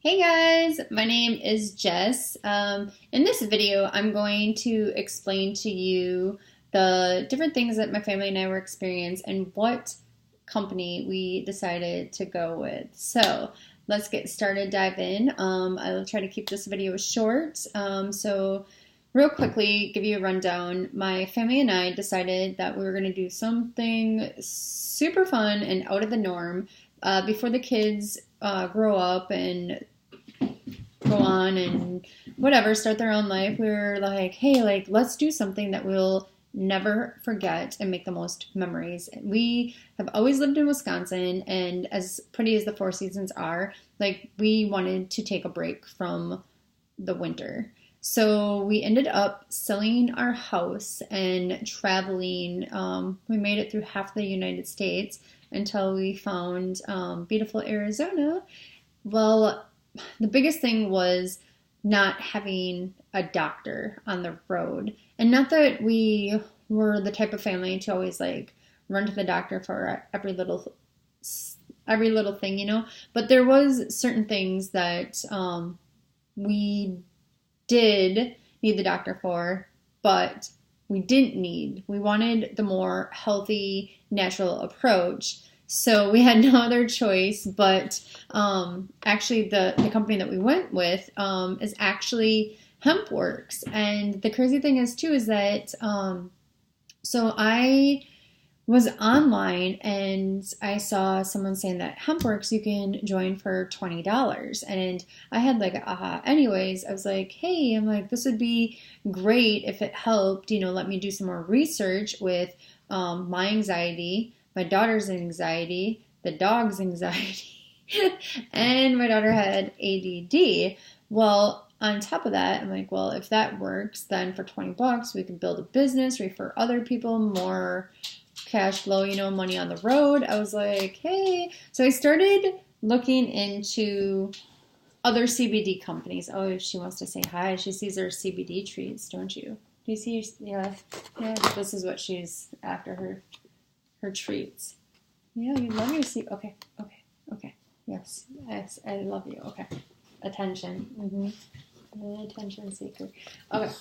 Hey guys, my name is Jess. In this video, I'm going to explain to you the different things that my family and I were experiencing and what company we decided to go with. So let's get started, dive in. I'll try to keep this video short. So real quickly, give you a rundown. My family and I decided that we were going to do something super fun and out of the norm before the kids grow up and go on and whatever, start their own life. We were like, hey, let's do something that we'll never forget and make the most memories. We have always lived in Wisconsin, and as pretty as the Four Seasons are, we wanted to take a break from the winter. So we ended up selling our house and traveling. We made it through half the United States until we found beautiful Arizona. Well, the biggest thing was not having a doctor on the road. And not that we were the type of family to always run to the doctor for every little thing, but there was certain things that we did need the doctor for, but we didn't need. We wanted the more healthy, natural approach. So we had no other choice, but actually the company that we went with is actually HempWorx. And the crazy thing is that so I was online and I saw someone saying that HempWorx you can join for $20. And I had anyways, I was like, hey, this would be great if it helped, let me do some more research with my anxiety, my daughter's anxiety, the dog's anxiety, and my daughter had ADD. Well, on top of that, I'm like, well, if that works, then for $20, we can build a business, refer other people, more cash flow, money on the road. I was like, hey. So I started looking into other CBD companies. Oh, she wants to say hi. She sees her CBD treats, don't you? Do you see? Yeah. This is what she's after, her treats. Yeah, you love your sleep. Okay. Yes, I love you. Okay. Attention. Attention seeker. Okay.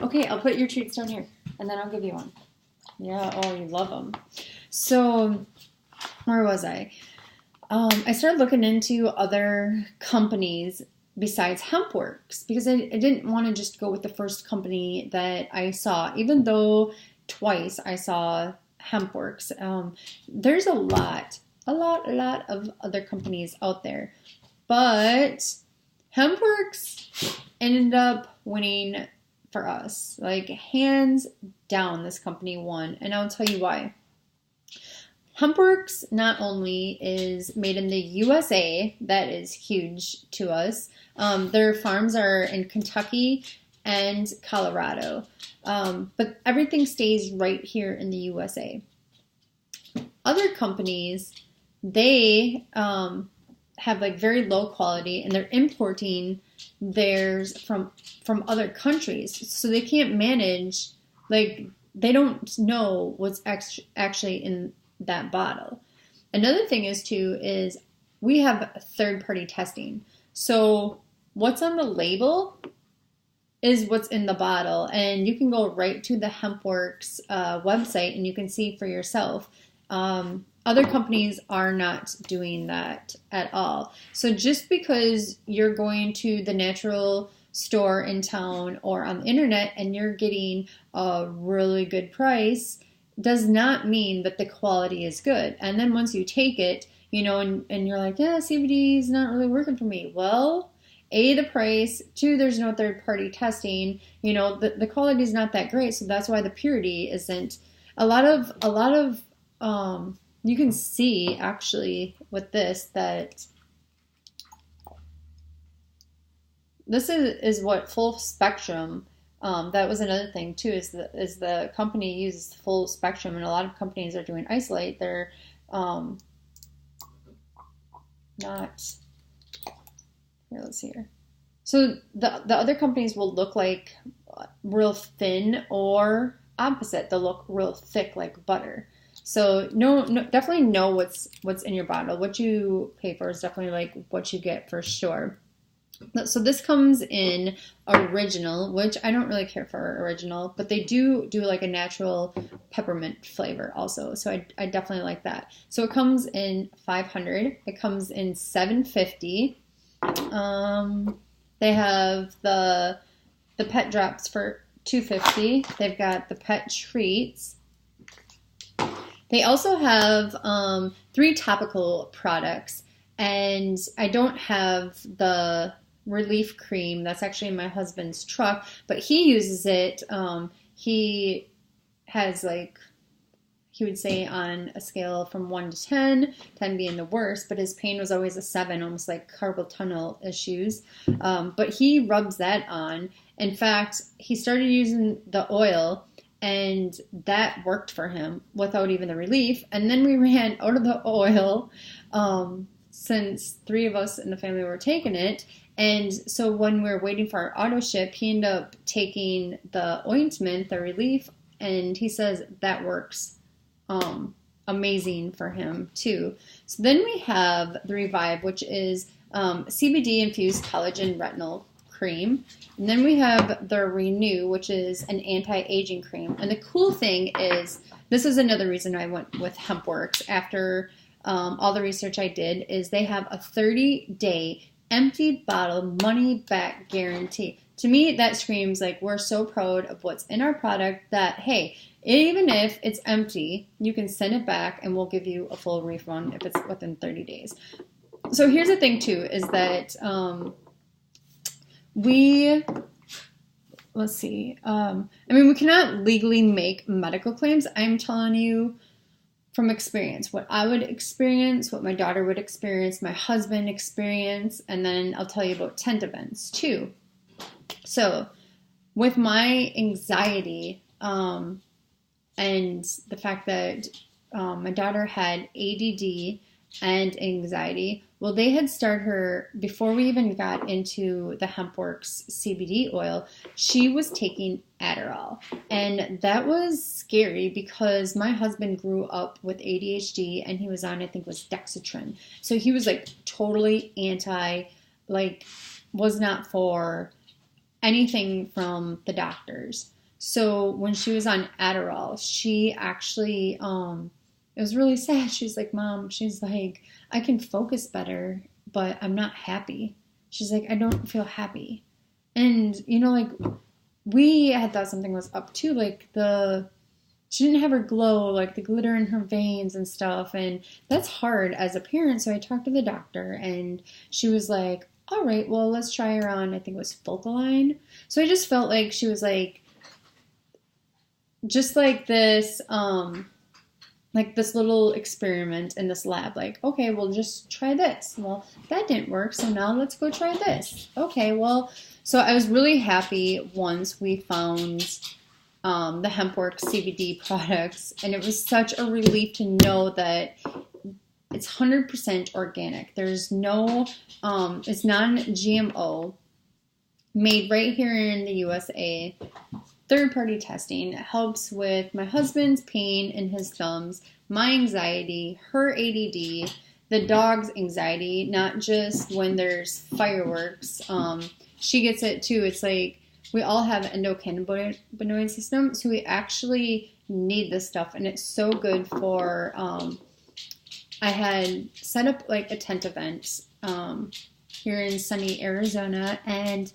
Okay, I'll put your treats down here, and then I'll give you one. Yeah, oh, you love them. So, where was I? I started looking into other companies besides HempWorx, because I didn't want to just go with the first company that I saw, even though twice I saw HempWorx. There's a lot of other companies out there, but HempWorx ended up winning for us. Hands down, this company won, and I'll tell you why. HempWorx not only is made in the U.S.A, that is huge to us. Their farms are in Kentucky and Colorado, but everything stays right here in the U.S.A. Other companies, they have very low quality, and they're importing theirs from other countries, so they can't manage. They don't know what's actually in that bottle. Another thing is we have third-party testing. So what's on the label is what's in the bottle, and you can go right to the HempWorx website and you can see for yourself. Other companies are not doing that at all. So just because you're going to the natural store in town or on the internet and you're getting a really good price does not mean that the quality is good. And then once you take it, and you're like, yeah, CBD is not really working for me. Well, A, the price, 2, there's no third-party testing. The quality is not that great, so that's why the purity isn't. A lot of you can see actually with this that this is what full spectrum. That was another thing too, is the company uses full spectrum, and a lot of companies are doing isolate. They're not here. Let's see here. So the other companies will look real thin, or opposite, they'll look real thick like butter. So definitely know what's in your bottle. What you pay for is definitely like what you get for sure. So this comes in original, which I don't really care for original, but they do like a natural peppermint flavor also. So I definitely like that. So it comes in 500. It comes in 750. They have the pet drops for 250. They've got the pet treats. They also have 3 topical products, and I don't have the relief cream. That's actually in my husband's truck, but he uses it. He has like, he would say on a scale from 1 to 10, 10 being the worst, but his pain was always a 7, almost like carpal tunnel issues. But he rubs that on. In fact, he started using the oil, and that worked for him without even the relief. And then we ran out of the oil since 3 of us in the family were taking it. And so when we were waiting for our auto ship, he ended up taking the ointment, the relief, and he says that works amazing for him too. So then we have the Revive, which is CBD infused collagen retinol cream. And then we have the Renew, which is an anti-aging cream. And the cool thing is, this is another reason I went with HempWorx after all the research I did, is they have a 30-day empty bottle money back guarantee. To me, that screams like we're so proud of what's in our product that, hey, even if it's empty, you can send it back and we'll give you a full refund if it's within 30 days. So here's the thing too, is that let's see. I mean, we cannot legally make medical claims. I'm telling you from experience, what I would experience, what my daughter would experience, my husband experience, and then I'll tell you about tent events too. So with my anxiety, and the fact that my daughter had ADD and anxiety, well, they had started her, before we even got into the HempWorx CBD oil, she was taking Adderall. And that was scary because my husband grew up with ADHD and he was on, I think it was Dexatrin. So he was like totally anti, like was not for anything from the doctors. So when she was on Adderall, she actually, it was really sad. She's like, Mom, she's like, I can focus better, but I'm not happy. She's like, I don't feel happy. And, you know, like, we had thought something was up too. Like, she didn't have her glow, like the glitter in her veins and stuff. And that's hard as a parent. So I talked to the doctor and she was like, all right, well, let's try her on, I think it was Focaline. So I just felt like she was like, just like this, like this little experiment in this lab, like, okay, we'll just try this. Well, that didn't work, so now let's go try this. Okay, well, so I was really happy once we found the HempWorx CBD products, and it was such a relief to know that it's 100% organic. There's no, it's non-GMO, made right here in the U.S.A., third-party testing. It helps with my husband's pain in his thumbs, my anxiety, her ADD, the dog's anxiety, not just when there's fireworks. She gets it too. It's like we all have endocannabinoid system, so we actually need this stuff, and it's so good for, I had set up like a tent event here in sunny Arizona, and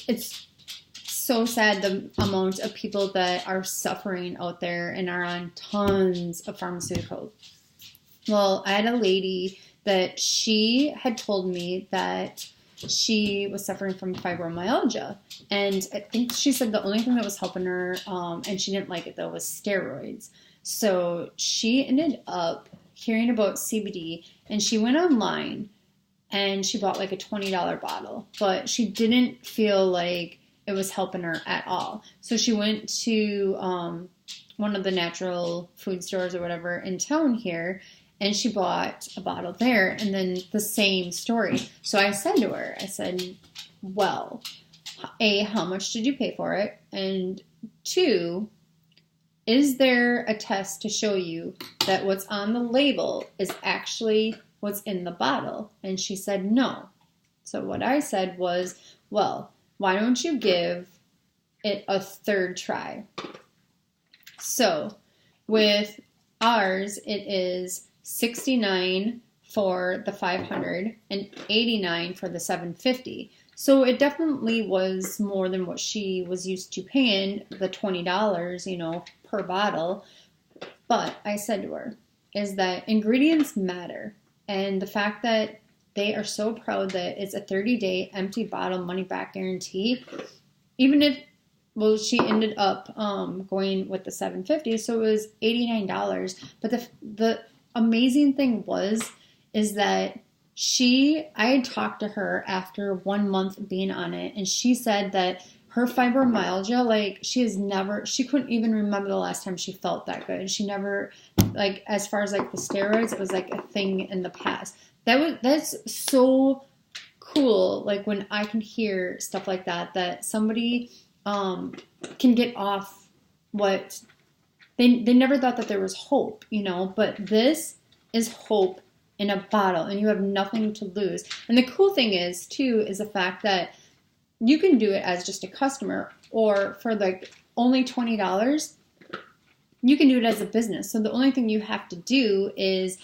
it's so sad the amount of people that are suffering out there and are on tons of pharmaceuticals. Well, I had a lady that she had told me that she was suffering from fibromyalgia, and I think she said the only thing that was helping her, and she didn't like it though, was steroids. So she ended up hearing about CBD, and she went online and she bought like a $20 bottle, but she didn't feel like it was helping her at all. So she went to one of the natural food stores or whatever in town here, and she bought a bottle there, and then the same story. So I said to her, I said, well, A, how much did you pay for it? And 2, is there a test to show you that what's on the label is actually what's in the bottle? And she said no. So what I said was, well, why don't you give it a third try? So with ours, it is $69 for the 500 and $89 for the 750. So it definitely was more than what she was used to paying, the $20, per bottle. But I said to her, is that ingredients matter. And the fact that they are so proud that it's a 30-day empty bottle money back guarantee, even if, well, she ended up going with the 750, so it was $89. But the amazing thing is that I had talked to her after 1 month being on it, and she said that her fibromyalgia, like, she couldn't even remember the last time she felt that good. She never, like, as far as like the steroids, it was like a thing in the past. That's so cool. Like, when I can hear stuff like that somebody can get off what they never thought that there was hope, but this is hope in a bottle, and you have nothing to lose. And the cool thing is the fact that you can do it as just a customer, or for like only $20, you can do it as a business. So the only thing you have to do is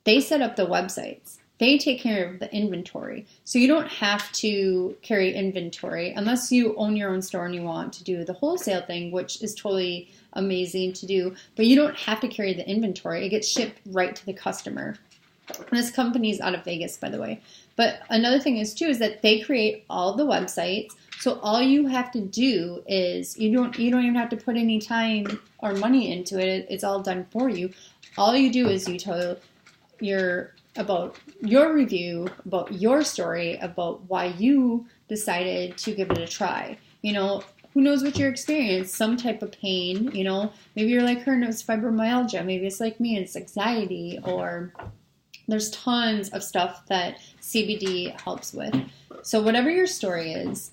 they set up the websites. They take care of the inventory. So you don't have to carry inventory unless you own your own store and you want to do the wholesale thing, which is totally amazing to do. But you don't have to carry the inventory. It gets shipped right to the customer. And this company is out of Vegas, by the way. But another thing is that they create all the websites. So all you have to do is you don't even have to put any time or money into it. It's all done for you. All you do is you tell about your review, about your story, about why you decided to give it a try. Who knows what your experience, some type of pain, maybe you're like her and it's fibromyalgia. Maybe it's like me, it's anxiety, or there's tons of stuff that CBD helps with. So whatever your story is,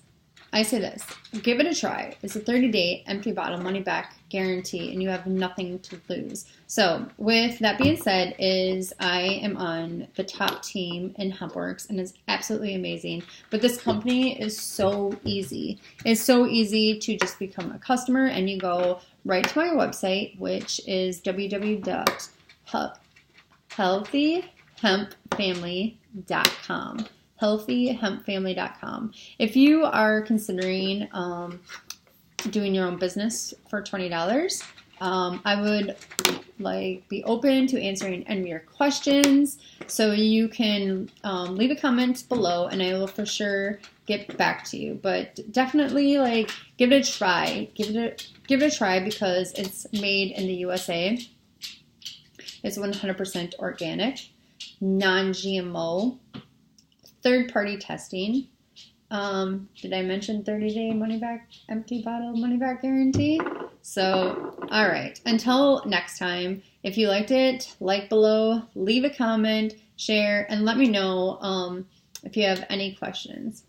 I say this, give it a try. It's a 30-day empty bottle money back guarantee, and you have nothing to lose. So with that being said, I am on the top team in HempWorx, and it's absolutely amazing. But this company is so easy. It's so easy to just become a customer, and you go right to my website, which is www.healthyhempfamily.com. healthyhempfamily.com. If you are considering doing your own business for $20, I would be open to answering any of your questions. So you can leave a comment below, and I will for sure get back to you. But definitely give it a try. Give it a try because it's made in the U.S.A. It's 100% organic, non-GMO. Third-party testing. Did I mention 30-day money-back, empty bottle money-back guarantee? So, all right. Until next time, if you liked it, like below, leave a comment, share, and let me know if you have any questions.